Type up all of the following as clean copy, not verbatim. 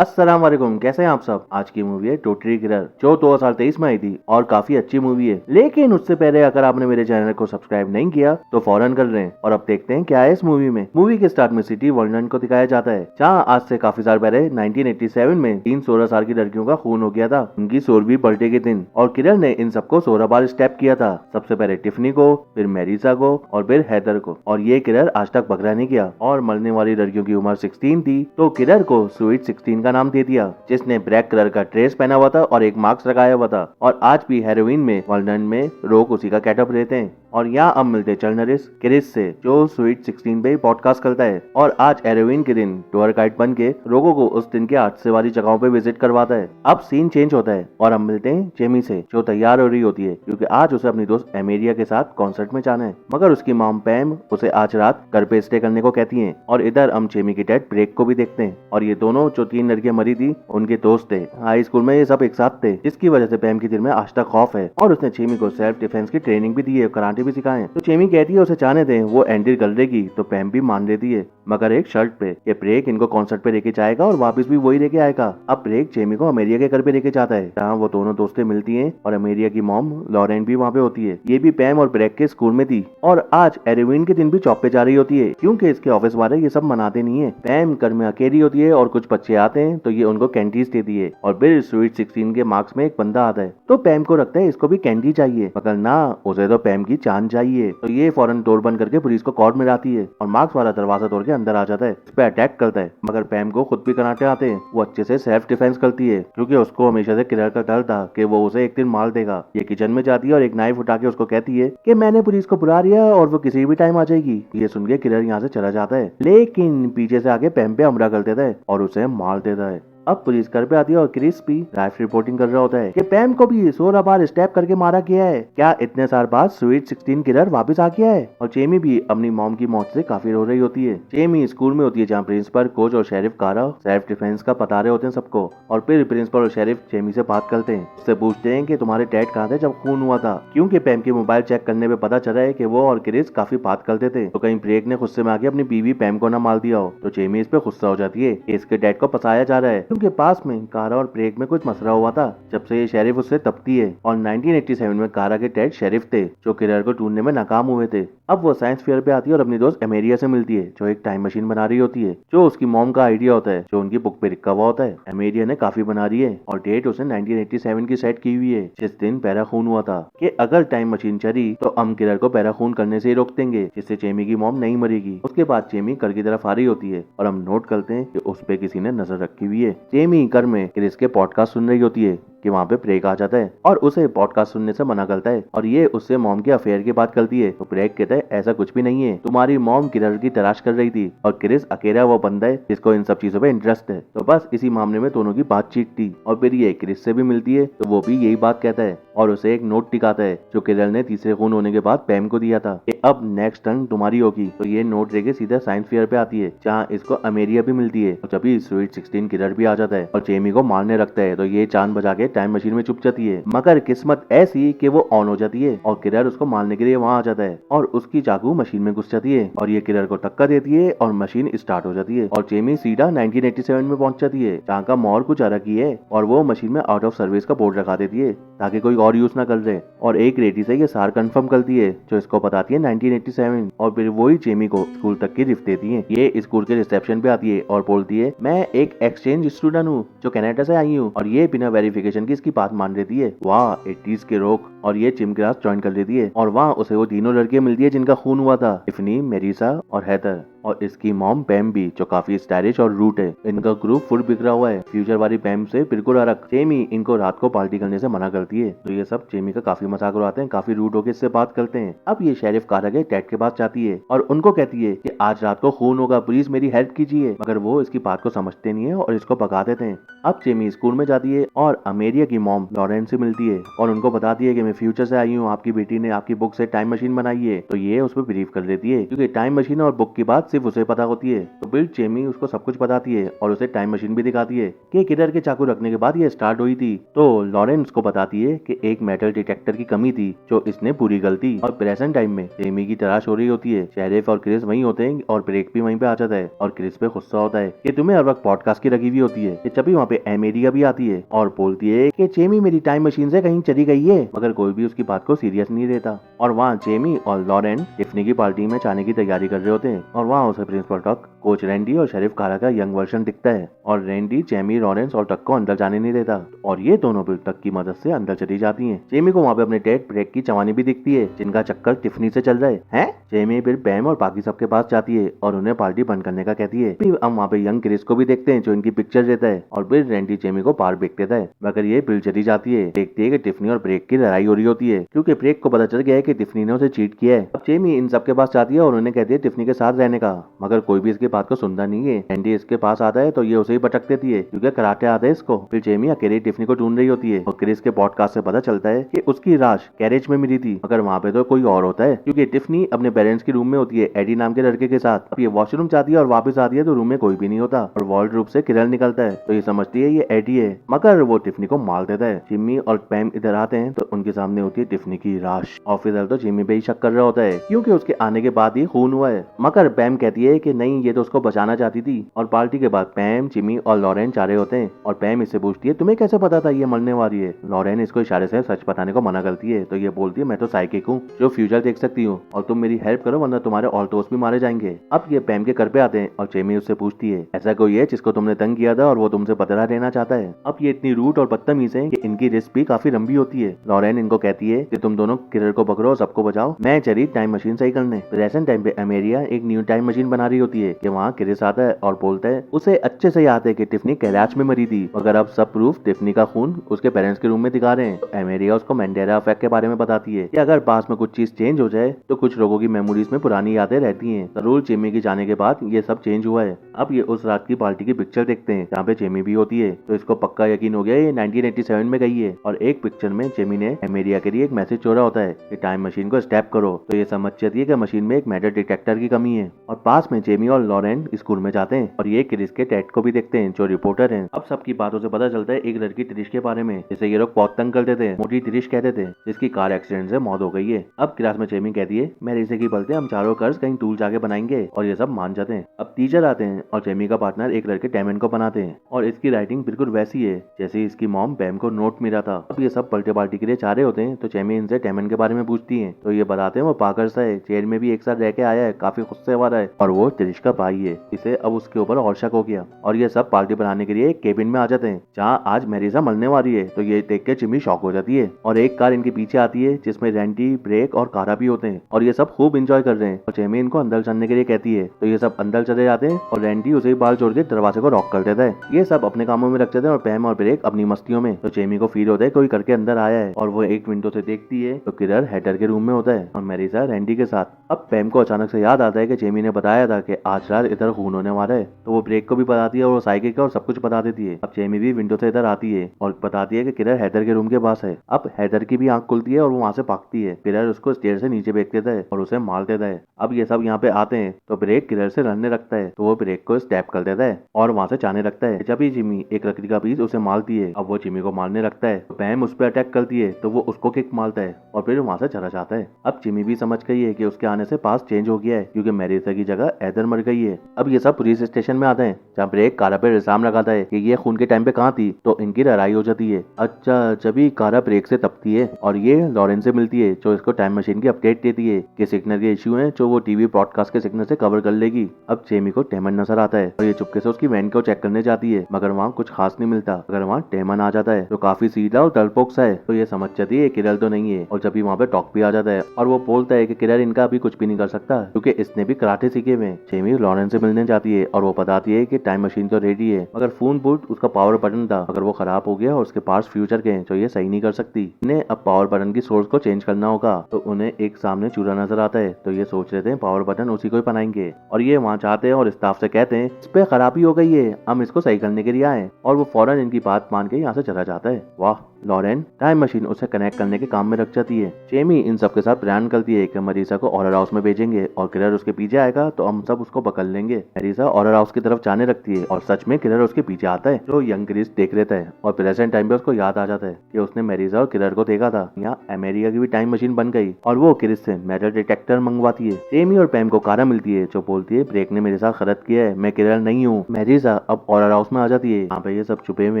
अस्सलाम वालेकुम, कैसे हैं आप सब। आज की मूवी है टोटली किलर जो 2023 में आई थी और काफी अच्छी मूवी है। लेकिन उससे पहले अगर आपने मेरे चैनल को सब्सक्राइब नहीं किया तो फौरन कर लें। और अब देखते हैं क्या है इस मूवी में। मूवी के स्टार्ट में सिटी वर्ल्डन को दिखाया जाता है जहाँ आज से काफी साल पहले 1987 में 16 साल की लड़कियों का खून हो गया था उनकी 16वीं बर्थडे के दिन। और किलर ने इन सबको 16 बार स्टेप किया था। सबसे पहले टिफनी को, फिर मेरिसा को और फिर हैदर को। और ये किलर आज तक पकड़ा नहीं गया। और मरने वाली लड़कियों की उम्र 16 थी तो किलर को स्वीट 16 का नाम दे दिया, जिसने ब्लैक कलर का ड्रेस पहना हुआ था और एक मास्क लगाया हुआ था। और आज भी हेरोइन में वर्ल्डन में रोक उसी का कैटअप रहते हैं। और यहाँ अब मिलते जर्नलिस्ट क्रिस से जो स्वीट 16 पे पॉडकास्ट करता है। और आज हेरोइन के दिन टूर गाइड बन के लोगों को उस दिन के हादसे वाली जगहों पे विजिट करवाता है। अब सीन चेंज होता है और अब मिलते हैं जेमी से जो तैयार हो रही होती है क्योंकि आज उसे अपनी दोस्त एमेरिया के साथ कॉन्सर्ट में जाना है। मगर उसकी मॉम पैम उसे आज रात घर पे स्टे करने को कहती है। और इधर हम जेमी की डैड ब्रेक को भी देखते हैं। और ये दोनों जो 3 लड़कियां मरी थी उनके दोस्त थे। हाई स्कूल में ये सब एक साथ थे, जिसकी वजह से पैम के दिल में आज तक खौफ है। और उसने जेमी को सेल्फ डिफेंस की ट्रेनिंग भी दी है, कराटे भी सिखाए। तो जेमी कहती है उसे जाने दें, वो एंडिल कर लेगी। तो पैम भी मान लेती है मगर एक शर्ट पे कि ब्रेक इनको कॉन्सर्ट पे लेके जाएगा और वापस भी वही लेके आएगा। अब ब्रेक जेमी को अमेरिया के घर पे लेके जाता है जहाँ वो दोनों दोस्तें मिलती हैं और अमेरिया की मॉम लॉरेन भी वहाँ पे होती है। ये भी पैम और ब्रेक के स्कूल में थी। और आज हेरोइन के दिन भी जॉब पे जा रही होती है क्योंकि इसके ऑफिस वाले ये सब मनाते नहीं है। पैम घर में अकेली होती है और कुछ बच्चे आते हैं तो ये उनको कैंडीज देती है। और फिर स्वीट 16 के मार्क्स में एक बंदा आता है तो पैम को लगता है इसको भी कैंडी चाहिए, मगर ना, उसे तो पैम की जान चाहिए। तो ये फौरन डोर बंद करके पुलिस को कॉल मिलाती है और मार्क्स वाला दरवाजा तोड़ के अंदर आ जाता है, इस पे अटैक करता है। मगर पैम को खुद भी कराटे आते हैं। वो अच्छे से सेल्फ डिफेंस करती है क्योंकि उसको हमेशा से किलर का डर था कि वो उसे एक दिन मार देगा। ये किचन में जाती है और एक नाइफ उठा के उसको कहती है कि मैंने पुलिस को बुला लिया और वो किसी भी टाइम आ जाएगी। ये सुन के किलर यहाँ से चला जाता है लेकिन पीछे से आके पैम पे हमला कर देता है और उसे मार देता है। अब पुलिस घर पे आती है और क्रिस भी लाइव रिपोर्टिंग कर रहा होता है कि पैम को भी 16 बार स्टेप करके मारा गया है। क्या इतने साल बाद स्वीट 16 किलर वापस आ गया है। और जेमी भी अपनी मॉम की मौत से काफी रो रही होती है। जेमी स्कूल में होती है जहाँ प्रिंसिपल, कोच और शेरिफ कारा सेल्फ डिफेंस का बता रहे होते हैं सबको। और फिर प्रिंसिपल और शेरिफ जेमी से बात करते हैं, उससे पूछते हैं कि तुम्हारे डैड कहाँ थे जब खून हुआ था, क्योंकि पैम के मोबाइल चेक करने पे पता चला है कि वो और क्रिस काफी बात करते थे। तो कहीं ब्रेक ने गुस्से में आके अपनी बीवी पैम को न मार दिया हो। तो जेमी इस पे गुस्सा हो जाती है कि इसके डैड को फंसाया जा रहा है क्योंकि पास में कारा और ब्रेक में कुछ मसला हुआ था जब से ये शेरिफ उससे तपती है। और 1987 में कारा के डैड शेरिफ थे जो किलर को ढूंढने में नाकाम हुए थे। अब वो साइंस फेयर पे आती है और अपनी दोस्त एमेरिया से मिलती है जो एक टाइम मशीन बना रही होती है जो उसकी मॉम का आइडिया होता है जो उनकी बुक पे लिखा हुआ होता है। एमेरिया ने काफी बना रही है और डेट उसने 1987 की सेट की हुई है जिस दिन पहला खून हुआ था कि अगर टाइम मशीन चली तो हम किलर को पहला खून करने से ही रोक देंगे जिससे जेमी की मॉम नहीं मरेगी। उसके बाद जेमी घर की तरफ आ रही होती है और हम नोट करते हैं कि उस पे किसी ने नजर रखी हुई है। जेमी घर में क्रिस के पॉडकास्ट सुन रही होती है कि वहाँ पे ब्रेक आ जाता है और उसे पॉडकास्ट सुनने से मना करता है। और ये उससे मॉम के अफेयर की बात करती है तो ब्रेक कहता है ऐसा कुछ भी नहीं है, तुम्हारी मॉम किलर की तलाश कर रही थी और क्रिस अकेला वो बंदा है जिसको इन सब चीजों पे इंटरेस्ट है। तो बस इसी मामले में दोनों की बातचीत थी। और फिर ये क्रिस से भी मिलती है तो वो भी यही बात कहता है और उसे एक नोट दिखाता है जो किलर ने तीसरे खून होने के बाद पैम को दिया था कि अब नेक्स्ट टर्न तुम्हारी होगी। तो ये नोट लेके सीधा साइंस फेयर पे आती है जहाँ इसको अमेरिया भी मिलती है। और जब स्वीट 16 किलर भी आ जाता है और जेमी को मारने लगता है तो ये चांद बजा के टाइम मशीन में चुप जाती है। मगर किस्मत ऐसी कि वो ऑन हो जाती है और किलर उसको मारने के लिए वहाँ आ जाता है और उसकी चाकू मशीन में घुस जाती है और ये किलर को टक्कर देती है और मशीन स्टार्ट हो जाती है। और जेमी सीधा 1987 में पहुंच जाती है जहाँ का मोर कुछ अलग ही है और वो मशीन में आउट ऑफ सर्विस का बोर्ड लगा देती है ताकि कोई और यूज ना कर ले। और एक रेडी से ये सार कंफर्म करती है जो इसको बताती है 1987। और फिर वही जेमी को स्कूल तक की लिफ्ट देती है। ये स्कूल के रिसेप्शन पे आती है और बोलती है मैं एक एक्सचेंज स्टूडेंट हूँ जो कनाडा से आई हूँ। और ये बिना वेरिफिकेशन की इसकी बात मान लेती है। वाह 80s के रोक। और ये जिम क्लास ज्वाइन कर लेती है और वहाँ उसे वो तीनों लड़कियां मिलती है जिनका खून हुआ था, टिफनी, मेरिसा और हैदर। और इसकी मॉम पैम भी जो काफी स्टाइलिश और रूट है। इनका ग्रुप फुल बिखरा हुआ है, फ्यूचर वाली पैम से बिल्कुल अलग। जेमी इनको रात को पार्टी करने से मना करती है तो ये सब जेमी का काफी मजाक उड़ाते हैं, काफी रूट होकर इससे बात करते हैं। अब ये शेरिफ कारा के डैड के पास जाती है और उनको कहती है कि आज रात को खून होगा, प्लीज मेरी हेल्प कीजिए। मगर वो इसकी बात को समझते नहीं है और इसको भगा देते हैं। अब जेमी स्कूल में जाती है और अमेरिया की मॉम लॉरेन से मिलती है और उनको बताती है कि मैं फ्यूचर से आई हूँ, आपकी बेटी ने आपकी बुक से टाइम मशीन बनाई है। तो ये उस पर ब्रीफ कर देती है क्योंकि टाइम मशीन और बुक की बात सिर्फ उसे पता होती है। तो बिल जेमी उसको सब कुछ बताती है और उसे टाइम मशीन भी दिखाती है कि किलर के चाकू रखने के बाद ये स्टार्ट हुई थी। तो लॉरेन उसको बताती है कि एक मेटल डिटेक्टर की कमी थी जो इसने पूरी गलती। और प्रेजेंट टाइम में जेमी की तलाश हो रही होती है। शेरिफ और क्रिस वहीं होते हैं और ब्रेक भी वहीं पे आ जाता है और क्रिस पे गुस्सा होता है कि तुम्हें हर वक्त पॉडकास्ट की लगी हुई होती है। तभी वहाँ पे एमेरिया भी आती है और बोलती है कि जेमी मेरी टाइम मशीन से कहीं चली गई है, मगर कोई भी उसकी बात को सीरियस नहीं लेता। और वहाँ जेमी और लॉरेन टिफनी की पार्टी में जाने की तैयारी कर रहे होते हैं और वहाँ उसे प्रिंसिपल टक, कोच रैंडी और शेरिफ कारा का यंग वर्जन दिखता है और रैंडी, जेमी, लॉरेंस और टक को अंदर जाने नहीं देता और ये दोनों भी टक की मदद से अंदर चली जाती हैं। जेमी को वहाँ पे अपने डैड ब्रेक की जवानी भी दिखती है जिनका चक्कर टिफनी से चल रहा है। जेमी फिर बैम और बाकी सबके पास जाती है और उन्हें पार्टी बंद करने का कहती है। फिर हम वहाँ पे यंग क्रिस को भी देखते हैं जो इनकी पिक्चर देता है और फिर रैंडी जेमी को पार बेच देता है, मगर ये बिल चली जाती है। देखती है कि टिफनी और ब्रेक की लड़ाई हो रही होती है क्योंकि ब्रेक को पता चल गया है कि टिफनी ने उसे चीट किया है। अब जेमी इन सबके पास जाती है और उन्हें कहती है टिफनी के साथ रहने का, मगर कोई भी इसकी बात को सुनता नहीं है। रैंडी इसके पास आता है तो ये उसे ही भटक देती है क्योंकि कराटे आता है इसको। फिर जेमी अकेले टिफनी को ढूंढ रही होती है और क्रिस के पॉडकास्ट से पता चलता है कि उसकी लाश कैरेज में मिली थी, मगर वहाँ पे तो कोई और होता है क्योंकि टिफनी अपने पेरेंट्स के रूम में होती है एडी नाम के लड़के के साथ। अब ये वॉशरूम जाती है और वापस आती है तो रूम में कोई भी नहीं होता और वॉल्ड रूप से किरण निकलता है तो ये समझती है ये एडी है, मगर वो टिफनी को मार देता है। जिम्मी और पैम इधर आते हैं तो उनके सामने होती है टिफनी की लाश। ऑफिसर तो जिम्मी पे ही शक कर रहा होता है क्योंकि उसके आने के बाद ही खून हुआ है, मगर पैम कहती है कि नहीं ये तो उसको बचाना चाहती थी। और पार्टी के बाद पैम, जिम्मी और लॉरेन जा रहे होते हैं और पैम इससे पूछती है तुम्हें कैसे पता था ये मरने वाली है। लॉरेन इसको इशारे से सच बताने को मना करती है तो ये बोलती है मैं तो साइकिक हूँ जो फ्यूचर देख सकती हूँ और तुम मेरी हेल्प करो वरना तुम्हारे और दोस्त भी मारे जाएंगे। अब ये पैम के घर पे आते हैं और जेमी उससे पूछती है ऐसा कोई है जिसको तुमने तंग किया था और वो तुमसे बदला लेना चाहता है। अब ये इतनी रूट और बदतमीज है कि इनकी रिस्क भी काफी लंबी होती है। लॉरेन इनको कहती है कि तुम दोनों किलर को पकड़ो और सबको बचाओ, मैं चली टाइम मशीन सही करने। प्रेजेंट टाइम पे अमेरिया एक न्यू टाइम मशीन बना रही होती है कि वहाँ क्रिस आता है और बोलता है उसे अच्छे से याद है कि टिफनी कैलाश में मरी थी, मगर अब सब प्रूफ टिफनी का खून उसके पेरेंट्स के रूम में दिखा रहे हैं। तो अमेरिया उसको मैंडेला इफेक्ट के बारे में बताती है कि अगर पास में कुछ चीज चेंज हो जाए तो कुछ लोगों की मेमोरीज में पुरानी यादें रहती हैं। जरूर जेमी के जाने के बाद ये सब चेंज हुआ है। अब ये उस रात की पार्टी की पिक्चर देखते हैं जहाँ पे जेमी भी होती है तो इसको पक्का यकीन हो गया ये 1987 में गई है। और एक पिक्चर में जेमी ने अमेरिया के लिए एक मैसेज छोड़ा होता है कि टाइम मशीन को स्टेप करो, तो ये समझ जाती है कि मशीन में एक मेटल डिटेक्टर की कमी है। और पास में जेमी और लॉरेन स्कूल में जाते हैं और ये क्रिस के डैड को भी देखते हैं जो रिपोर्टर हैं। अब सबकी बातों से पता चलता है एक लड़की त्रिश के बारे में जिसे ये लोग बहुत तंग करते थे, मोटी त्रिश कहते थे, जिसकी कार एक्सीडेंट से मौत हो गई है। अब क्लास में जेमी कहती है मैं रिसे की बलते हम चारों कर्ज कहीं टूल जाके बनाएंगे और ये सब मान जाते हैं। अब टीचर आते हैं और जेमी का पार्टनर एक लड़के डेमन को बनाते हैं और इसकी राइटिंग बिल्कुल वैसी है जैसे इसकी मॉम बैम को नोट मिला था। अब ये सब बर्थडे पार्टी के लिए चाह रहे होते हैं तो जेमी इनसे डेमन के बारे में पूछती है तो ये बताते हैं वो पागल सा है, जेल में भी एक साथ रह के आया है, काफी गुस्से वाला है और वो त्रिश का भाई है। इसे अब उसके ऊपर और शक हो गया और ये सब पार्टी बनाने के लिए एक केबिन में आ जाते हैं जहाँ आज मेरिसा मरने वाली है। तो ये देख के जिमी शॉक हो जाती है और एक कार इनके पीछे आती है जिसमें रैंडी, ब्रेक और कारा भी होते हैं और ये सब खूब इंजॉय कर रहे हैं और जेमी इनको अंदर चलने के लिए कहती है तो ये सब अंदर चले जाते हैं और रैंडी उसे बाल छोड़ के दरवाजे को लॉक कर देता है। ये सब अपने कामों में रख जाते हैं और पैम और ब्रेक अपनी मस्तियों में। तो जेमी को फील होता है कोई करके अंदर आया है और वो एक विंडो से देखती है तो किलर हेडर के रूम में होता है और मेरिसा रैंडी के साथ। अब पैम को अचानक से याद आता है कि जेमी ने बताया था कि आज रात इधर खून होने वाला है, तो वो ब्रेक को भी बताती है और वो साइकिक और सब कुछ बता देती है। अब जेमी भी विंडो से इधर आती है और बताती है कि किलर हेदर के रूम के पास है। अब हेदर की भी आंख खुलती है और वो वहाँ से भागती है। किलर उसको स्टेयर से नीचे फेंक देता है और उसे मार देता है। अब ये सब यहाँ पे आते हैं तो ब्रेक किलर से लड़ने लगता है तो वो ब्रेक को स्टैप कर देता है और वहाँ से जाने लगता है। जब ही जिमी एक लकड़ी का पीस उसे मारती है, अब वो जिमी को मारने लगता है तो पैम उस पर अटैक करती है तो वो उसको किक मारता है और फिर वहाँ से चला जाता है। अब जिमी भी समझ गई है कि उसके आने से पास चेंज हो गया है क्योंकि मेरिसा की जगह एदर मर गई है। अब ये सब पुलिस स्टेशन में आते हैं जहाँ ब्रेक कारा पे इल्जाम लगाता है कि ये खून के टाइम पे कहाँ थी, तो इनकी लड़ाई हो जाती है। अच्छा, जब ही कारा ब्रेक से तपती है और ये लॉरेन से मिलती है जो इसको टाइम मशीन की अपडेट देती है कि सिग्नल के इश्यू है जो वो टीवी ब्रॉडकास्ट के सिग्नल से कवर कर लेगी। अब जेमी को डेमन नजर आता है और ये चुपके से उसकी वैन को चेक करने जाती है, मगर वहाँ कुछ खास नहीं मिलता। अगर वहाँ डेमन आ जाता है जो काफी सीधा और डरपोक सा है तो ये समझ जाती है किलर तो नहीं है। और जब भी वहाँ पे टॉक भी आ जाता है और वो बोलता है कि किलर इनका अभी कुछ भी नहीं कर सकता क्योंकि इसने भी कराटे सीखे हुए। जेमी लॉरेन से मिलने जाती है और वो बताती है कि टाइम मशीन तो रेडी है, मगर फोन बूट उसका पावर बटन था, अगर वो खराब हो गया और उसके पास फ्यूचर के जो ये सही नहीं कर सकती। इन्हें अब पावर बटन की सोर्स को चेंज करना होगा। तो उन्हें एक सामने चूल्हा नजर आता है तो ये सोच लेते हैं पावर बटन उसी को ही बनाएंगे और ये वहाँ जाते हैं और स्टाफ से कहते हैं इस पे खराबी हो गई है, हम इसको सही करने के लिए आए और वो फौरन इनकी बात मान के यहाँ से चला जाता है। वाह, लॉरेन टाइम मशीन उसे कनेक्ट करने के काम में रख जाती है। जेमी इन सब के साथ प्लान करती है कि मरीसा को हॉरर हाउस में भेजेंगे और किलर उसके पीछे आएगा तो हम सब उसको पकड़ लेंगे। मरीसा हॉरर हाउस की तरफ जाने लगती है और सच में किलर उसके पीछे आता है, जो यंग क्रिस देख लेता है और प्रेजेंट टाइम पे उसको याद आ जाता है कि उसने मरीसा और किलर को देखा था। यहाँ अमेरिका की भी टाइम मशीन बन गई और वो क्रिस से मेटल डिटेक्टर मंगवाती है। जेमी और पैम को कारा मिलती है जो बोलती है ब्रेक ने मेरे साथ गलत किया है, मैं किलर नहीं हूँ। मरीसा अब हॉरर हाउस में आ जाती है, यहाँ पे ये सब छुपे हुए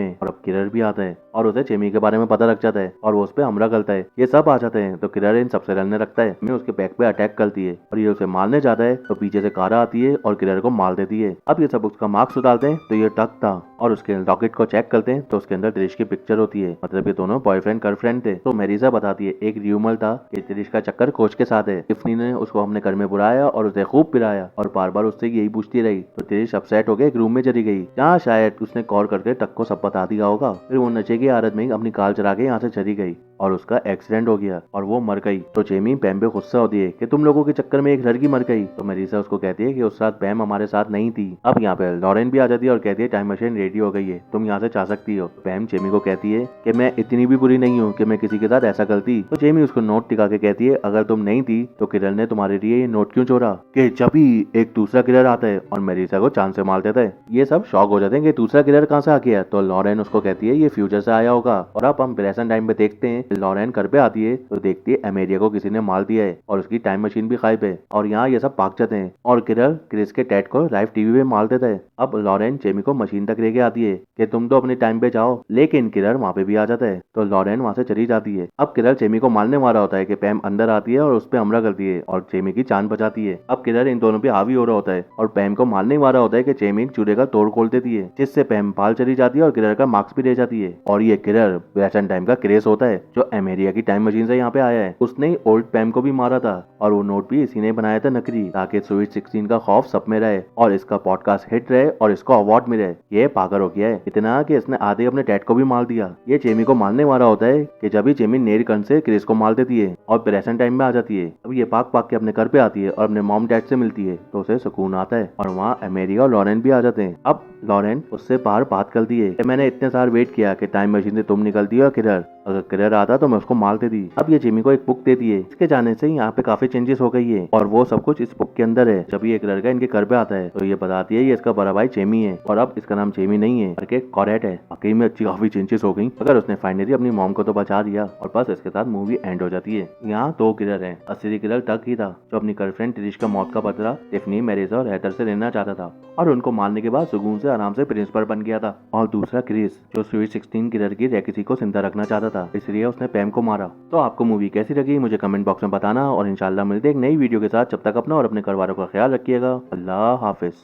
हैं और अब किलर भी आता है और उसे जेमी के बारे में पता लग जाता है और वो उस पर हमला करता है। ये सब आ जाते हैं तो किलर इन सबसे लड़ने लगता है। मैं उसके बैक पे अटैक करती है और ये उसे मारने जाता है तो पीछे से कारा आती है और किलर को मार देती है। अब ये सब उसका मार्क्स उतारते हैं तो ये टक था और उसके लॉकेट को चेक करते हैं तो उसके अंदर त्रिश की पिक्चर होती है, मतलब ये दोनों बॉयफ्रेंड गर्लफ्रेंड थे। तो मेरिसा बताती है एक र्यूमर था कि त्रिश का चक्कर कोच के साथ है। टिफनी ने उसको हमने घर में बुलाया और उसे खूब पिलाया और बार बार उससे यही पूछती रही तो त्रिश अपसेट हो गए एक रूम में चली गई जहाँ शायद उसने कॉल करके टक को सब बता दिया होगा। फिर वो नशे की आदत में अपनी कार चला के यहाँ से चली गई और उसका एक्सीडेंट हो गया और वो मर गई। तो जेमी पैम पे गुस्सा होती है कि तुम लोगों के चक्कर में एक लड़की मर गई। तो मेरिसा उसको कहती है कि उस रात पैम हमारे साथ नहीं थी। अब यहाँ पे लॉरेन भी आ जाती है और कहती है टाइम मशीन रेडी हो गई है, तुम यहाँ से जा सकती हो। पैम जेमी को कहती है कि मैं इतनी भी बुरी नहीं हूँ कि मैं किसी के साथ ऐसा करती। तो जेमी उसको नोट टिका के कहती है अगर तुम नहीं थी तो किलर ने तुम्हारे लिए ये नोट क्यों चोरा। कि जब ही एक दूसरा किलर आता है और मेरिसा को चांद से मार देता है। ये सब शॉक हो जाते हैं कि दूसरा किलर कहाँ से आ गया। तो लॉरेन उसको कहती है ये फ्यूचर से आया होगा। और अब हम प्रेजेंट टाइम पे देखते हैं लॉरेन घर पे आती है तो देखती है अमेरिया को किसी ने मार दिया है और उसकी टाइम मशीन भी गायब है और यहाँ ये सब भाग जाते हैं और किलर क्रिस के डैड को लाइव टीवी पे मार देता है। अब लॉरेन जेमी को मशीन तक लेके आती है कि तुम तो अपने टाइम पे जाओ, लेकिन किलर वहाँ पे भी आ जाता है तो लॉरेन वहाँ से चली जाती है। अब किलर जेमी को मारने वाला होता है कि पैम अंदर आती है और उस पर हमला करती है और जेमी की जान बचाती है। अब किलर इन दोनों पे हावी हो रहा होता है और पैम को मारने वाला होता है कि जेमी चूल्हे का तोड़ खोल देती है जिससे पैम बाल चली जाती है और किलर का मार्क्स भी ले जाती है। और ये किलर प्रेजेंट टाइम का क्रेस होता है जो अमेरिका की टाइम मशीन से यहाँ पे आया है। उसने ओल्ड पैम को भी मारा था और वो नोट भी इसी ने बनाया था नकली, ताकि स्वीट 16 का खौफ सब में रहे और इसका पॉडकास्ट हिट रहे और इसको अवार्ड मिले। ये पागल हो गया है इतना कि इसने आधे अपने डैड को भी मार दिया। ये जेमी को मारने वाला होता है कि जब ही जेमी नेल गन से क्रिस को मार देती है और प्रेजेंट टाइम में आ जाती है। अब ये भाग के अपने घर पे आती है और अपने मॉम डैड से मिलती है तो उसे सुकून आता है और वहाँ अमेरिका और लॉरेन भी आ जाते हैं। अब लॉरेन उससे बाहर बात करती है कि मैंने इतने साल वेट किया कि टाइम मशीन से तुम निकलती हो किलर, अगर किलर आता तो मैं उसको मार देती। अब ये जेमी को एक बुक देती है, इसके जाने से यहाँ पे काफी चेंजेस हो गई है और वो सब कुछ इस बुक के अंदर है। जब ये एक लड़का इनके घर पे आता है तो ये बताती है ये इसका बड़ा भाई जेमी है और अब इसका नाम जेमी नहीं है बल्कि कॉरेट है। वाकई में अच्छी काफी चेंजेस हो गई, अगर उसने फाइनली अपनी मॉम को तो बचा दिया और बस इसके साथ मूवी एंड हो जाती है। यहाँ 2 किलर है, असली किलर टक ही था जो अपनी गर्लफ्रेंड त्रिश का मौत का बदला टिफनी, मेरिसा और हैदर से लेना चाहता था और उनको मारने के बाद सुकून से आराम से प्रिंसिपल बन गया था। और दूसरा क्रिस जो स्वीट 16 किलर की रेकिसी को जिंदा रखना चाहता था, इसलिए उसने पैम को मारा। तो आपको मूवी कैसी लगी मुझे कमेंट बॉक्स में बताना और इंशाल्लाह मिलते एक नई वीडियो के साथ। जब तक अपना और अपने घर वालों का ख्याल रखिएगा। अल्लाह हाफिज।